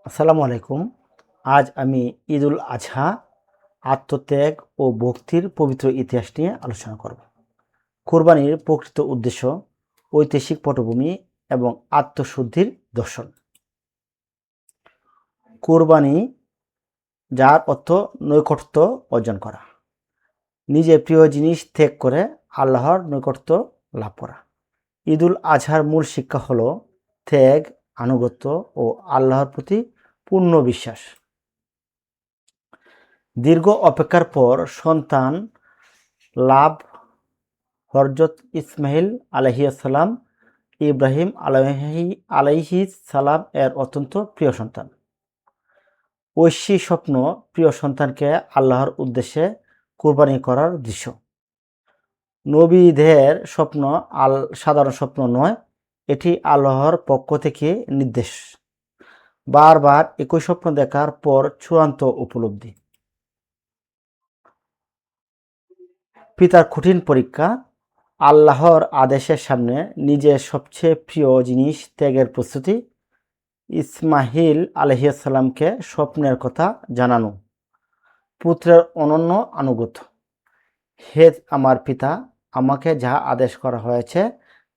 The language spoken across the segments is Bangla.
আসসালামু আলাইকুম। আজ আমি ঈদুল আজহা, আত্মত্যাগ ও ভক্তির পবিত্র ইতিহাস নিয়ে আলোচনা করব। কোরবানির প্রকৃত উদ্দেশ্য, ঐতিহাসিক পটভূমি এবং আত্মশুদ্ধির দর্শন। কোরবানি, যার অর্থ নৈকট্য অর্জন করা, নিজের প্রিয় জিনিস ত্যাগ করে আল্লাহর নৈকট্য লাভ করা। ঈদুল আজহার মূল শিক্ষা হলো ত্যাগ, আনুগত্য ও আল্লাহর প্রতি পূর্ণ বিশ্বাস। দীর্ঘ অপেক্ষার পর সন্তান লাভ হযরত ইসমাঈল আলাইহিসসালাম ইব্রাহিম আলাইহিসসালাম এর অত্যন্ত প্রিয় সন্তান। ঐশী স্বপ্ন প্রিয় সন্তানকে আল্লাহর উদ্দেশ্যে কুরবানি করার দৃশ্য। নবীদের স্বপ্ন সাধারণ স্বপ্ন নয়, এটি আল্লাহর পক্ষ থেকে নির্দেশ। বারবার একই স্বপ্ন দেখার পর চূড়ান্ত উপলব্ধি। পিতার কঠিন পরীক্ষা, আল্লাহর আদেশের সামনে নিজের সবচেয়ে প্রিয় জিনিস ত্যাগের প্রস্তুতি। ইসমাঈল আলাইহিসসালামকে স্বপ্নের কথা জানানো। পুত্রের অনন্য আনুগত্য। হে আমার পিতা, আমাকে যা আদেশ করা হয়েছে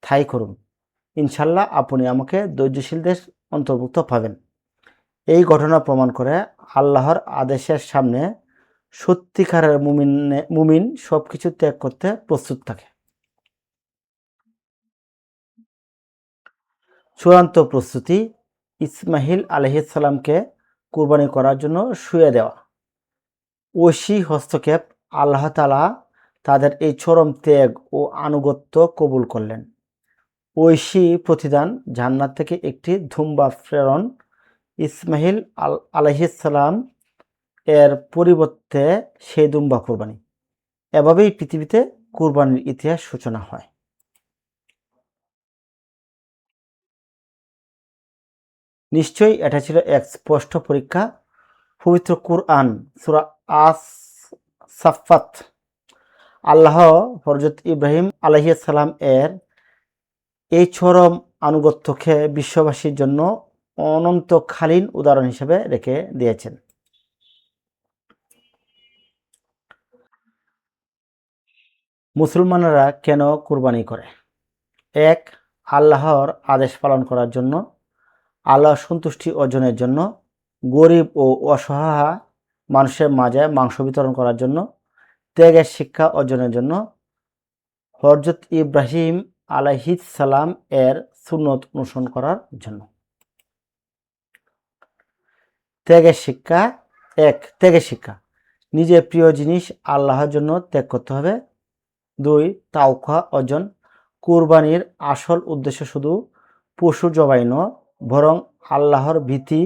তাই করুন। ইনশাল্লাহ আপনি আমাকে ধৈর্যশীলদের অন্তর্ভুক্ত পাবেন। এই ঘটনা প্রমাণ করে আল্লাহর আদেশের সামনে সত্যিকারের মুমিন সবকিছু ত্যাগ করতে প্রস্তুত থাকে। চূড়ান্ত প্রস্তুতি, ইসমাঈল আলাইহিসসালামকে কুরবানি করার জন্য শুয়ে দেওয়া। ঐশী হস্তক্ষেপ, আল্লাহ তাআলা তাদের এই চরম ত্যাগ ও আনুগত্য কবুল করলেন। ঐশী প্রতিদান, জান্নাত থেকে একটি দুম্বা প্রেরণ। ইসমাঈল আলাইহিসসালাম এর পরিবর্তে সেই দুম্বা কুরবানি। এভাবেই পৃথিবীতে কুরবানির ইতিহাস সূচনা হয়। নিশ্চয়ই এটা ছিল এক স্পষ্ট পরীক্ষা। পবিত্র কুরআন সূরা আস-সাফফাত, আল্লাহ হযরত ইব্রাহিম আলাইহিসসালাম এর এই চরম আনুগত্যকে বিশ্ববাসীর জন্য অনন্তকালীন উদাহরণ হিসেবে রেখে দিয়েছেন। মুসলমানরা কেন কুরবানি করে? এক, আল্লাহর আদেশ পালন করার জন্য, আল্লাহর সন্তুষ্টি অর্জনের জন্য, গরিব ও অসহায় মানুষের মাঝে মাংস বিতরণ করার জন্য, ত্যাগের শিক্ষা অর্জনের জন্য, হযরত ইব্রাহিম আলাইহিসসালাম এর সুন্নত অনুসরণ করার জন্য। ত্যাগের শিক্ষা। এক, ত্যাগের শিক্ষা, নিজের প্রিয় জিনিস আল্লাহর জন্য ত্যাগ করতে হবে। দুই, তাওয়া অর্জন, কুরবানির আসল উদ্দেশ্য শুধু পশু জবাই নয়, বরং আল্লাহর ভীতি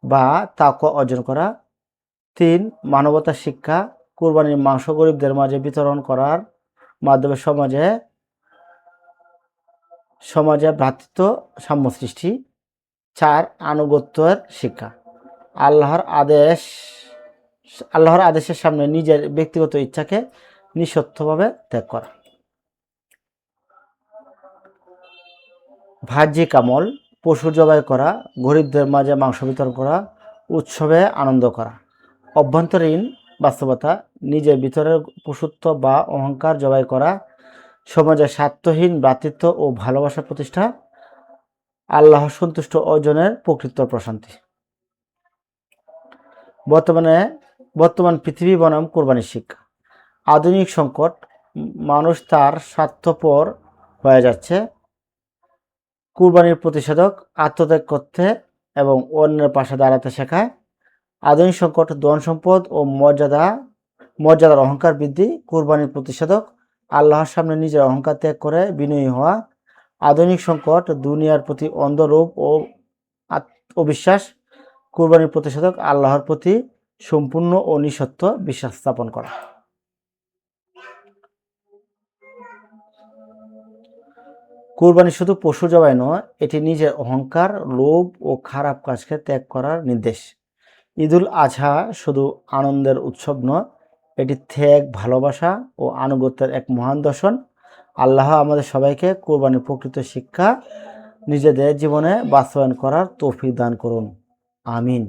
বা তাওয়া অর্জন করা। তিন, মানবতার শিক্ষা, কুরবানির মাংস গরিবদের মাঝে বিতরণ করার মাধ্যমে সমাজে ভ্রাতৃত্ব সাম্য সৃষ্টি। চার, আনুগত্যের শিক্ষা, আল্লাহর আদেশের সামনে নিজের ব্যক্তিগত ইচ্ছাকে নিঃস্বার্থভাবে ত্যাগ করা। বাহ্যিক আমল, পশু জবাই করা, গরিবদের মাঝে মাংস বিতরণ করা, উৎসবে আনন্দ করা। অভ্যন্তরীণ বাস্তবতা, নিজের ভিতরের পশুত্ব বা অহংকার জবাই করা, সমাজে স্বার্থহীন ভ্রাতৃত্ব ও ভালোবাসা প্রতিষ্ঠা, আল্লাহ সন্তুষ্ট অর্জনের প্রকৃত প্রশান্তি। বর্তমান পৃথিবী বনাম কোরবানির শিক্ষা। আধুনিক সংকট, মানুষ তার স্বার্থপর হয়ে যাচ্ছে। কুরবানির প্রতিষেধক, আত্মত্যাগ করতে এবং অন্যের পাশে দাঁড়াতে শেখায়। আধুনিক সংকট, ধন সম্পদ ও মর্যাদার অহংকার বৃদ্ধি। কুরবানির প্রতিষেধক, আল্লাহর সামনে নিজের অহংকার ত্যাগ করে বিনয়ী হওয়া। আধুনিক সংকট, দুনিয়ার প্রতি অন্ধ লোভ ও অবিশ্বাস। কুরবানির প্রতিষেধক, আল্লাহর প্রতি সম্পূর্ণ ও নিঃশর্ত বিশ্বাস স্থাপন করা। কুরবানি শুধু পশু জবাই নয়, এটি নিজের অহংকার, লোভ ও খারাপ কাজকে ত্যাগ করার নির্দেশ। ঈদুল আজহা শুধু আনন্দের উৎসব নয়, এটি ত্যাগ, ভালোবাসা ও আনুগত্যের এক মহান দর্শন। আল্লাহ আমাদের সবাইকে কুরবানির প্রকৃত শিক্ষা নিজেদের জীবনে বাস্তবায়ন করার তৌফিক দান করুন। আমিন।